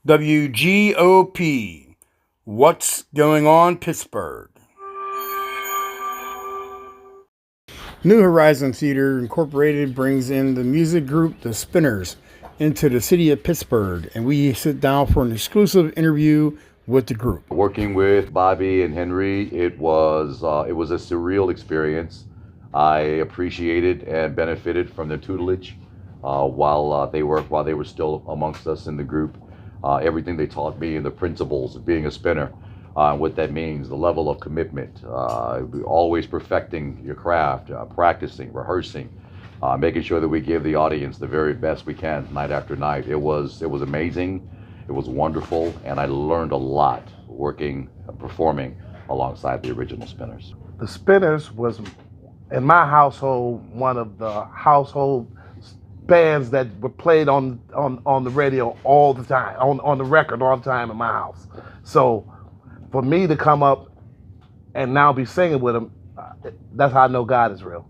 WGOP. What's going on, Pittsburgh? New Horizon Theater Incorporated brings in the music group The Spinners into the city of Pittsburgh, and we sit down for an exclusive interview with the group. Working with Bobby and Henry, it was a surreal experience. I appreciated and benefited from their tutelage while they were still amongst us in the group. Everything they taught me and the principles of being a spinner, what that means, the level of commitment, always perfecting your craft, practicing, rehearsing, making sure that we give the audience the very best we can night after night. It was amazing. It was wonderful, and I learned a lot performing alongside the original Spinners. The Spinners was, in my household, one of the household bands that were played on the radio all the time, on the record all the time in my house. So for me to come up and now be singing with them, that's how I know God is real.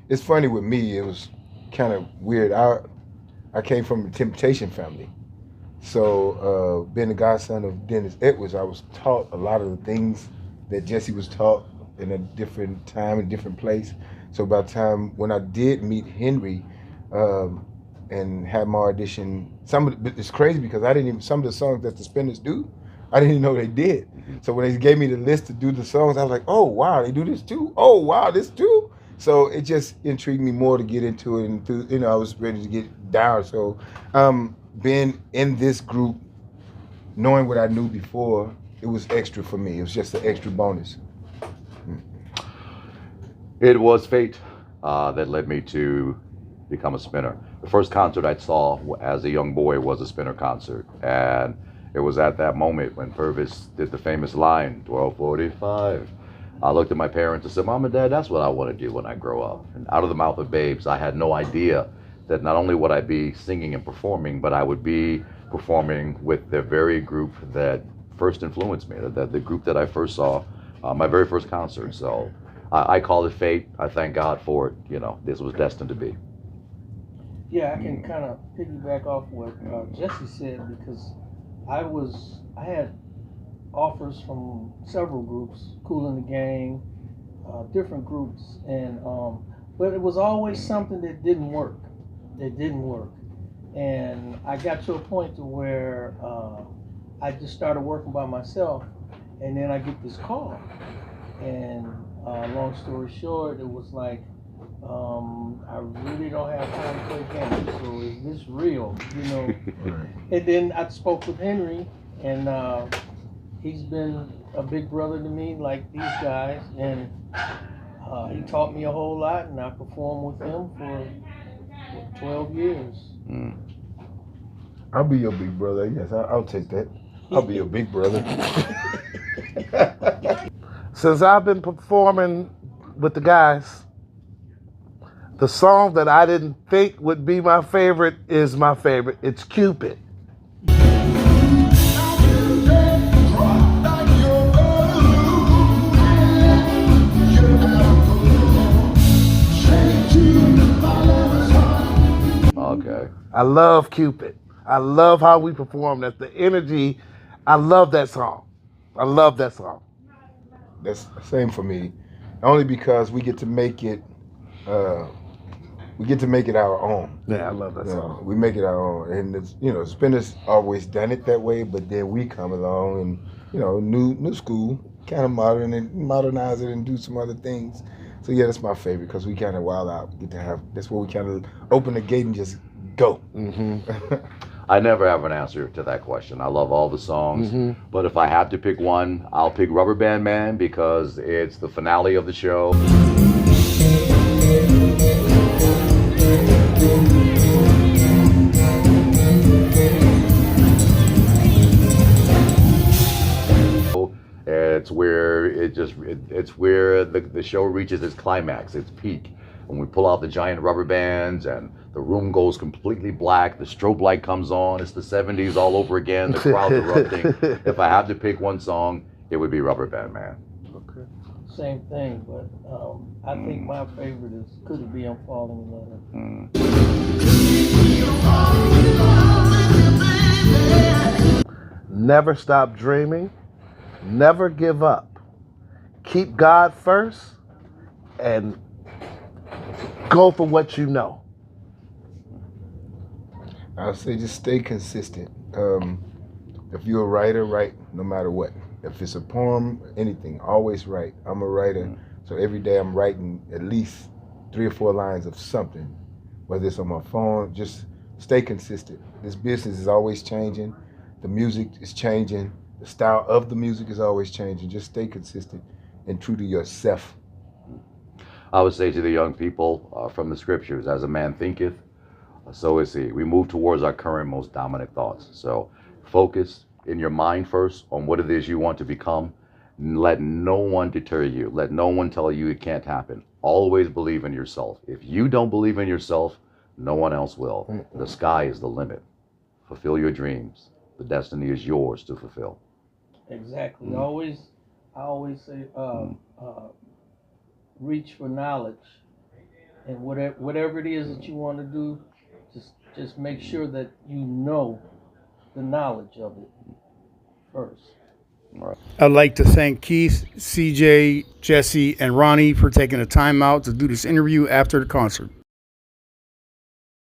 It's funny with me, it was kind of weird. I came from a Temptation family. So being the godson of Dennis Edwards, I was taught a lot of the things that Jesse was taught in a different time, a different place. So by the time when I did meet Henry and had my audition, it's crazy because some of the songs that the Spinners do, I didn't even know they did. So when they gave me the list to do the songs, I was like, oh wow, they do this too? Oh wow, this too? So it just intrigued me more to get into it, and I was ready to get down. So being in this group, knowing what I knew before, it was extra for me. It was just an extra bonus. It was fate that led me to become a spinner. The first concert I saw as a young boy was a Spinner concert, and it was at that moment when Purvis did the famous line, 12:45. I looked at my parents and said, Mom and Dad, that's what I want to do when I grow up. And out of the mouth of babes, I had no idea that not only would I be singing and performing, but I would be performing with the very group that first influenced me, the group that I first saw, my very first concert. So I call it fate. I thank God for it. You know, this was destined to be. Yeah, I can kind of piggyback off what Jesse said, because I had offers from several groups, Kool and the Gang, different groups, and but it was always something that didn't work. It didn't work, and I got to a point to where I just started working by myself, and then I get this call, and long story short, it was like, I really don't have time to play games, so is this real, you know? Right. And then I spoke with Henry, and he's been a big brother to me, like these guys, and he taught me a whole lot, and I performed with him for 12 years. I'll be your big brother. Yes, I'll take that. I'll be your big brother. Since I've been performing with the guys, the song that I didn't think would be my favorite is my favorite. It's Cupid. Okay. I love Cupid. I love how we perform. That's the energy. I love that song. I love that song. That's the same for me. Only because we get to make it our own. Yeah, I love that song. We make it our own. And it's, Spinners always done it that way, but then we come along and, new school, kind of modernize it and do some other things. So yeah, that's my favorite because we kind of wild out. That's where we kind of open the gate and just go. Mm-hmm. I never have an answer to that question. I love all the songs, but if I have to pick one, I'll pick Rubber Band Man because it's the finale of the show. It's where the show reaches its climax, its peak. When we pull out the giant rubber bands and the room goes completely black, the strobe light comes on, it's the 70s all over again, the crowd's erupting. If I had to pick one song, it would be Rubber Band Man. Okay. Same thing, but I think my favorite is Could It Be I'm Falling in Love. Could it be I'm falling in love with you, baby? Never stop dreaming. Never give up. Keep God first and go for what you know. I'll say just stay consistent. If you're a writer, write no matter what. If it's a poem, anything, always write. I'm a writer, so every day I'm writing at least 3 or 4 lines of something, whether it's on my phone. Just stay consistent. This business is always changing. The music is changing. The style of the music is always changing. Just stay consistent and true to yourself. I would say to the young people from the scriptures, as a man thinketh, so is he. We move towards our current most dominant thoughts. So focus in your mind first on what it is you want to become. Let no one deter you. Let no one tell you it can't happen. Always believe in yourself. If you don't believe in yourself, no one else will. The sky is the limit. Fulfill your dreams. The destiny is yours to fulfill. Exactly. I always say, reach for knowledge, and whatever it is that you want to do, just make sure that you know the knowledge of it first. All right. I'd like to thank Keith, CJ, Jesse, and Ronnie for taking the time out to do this interview after the concert.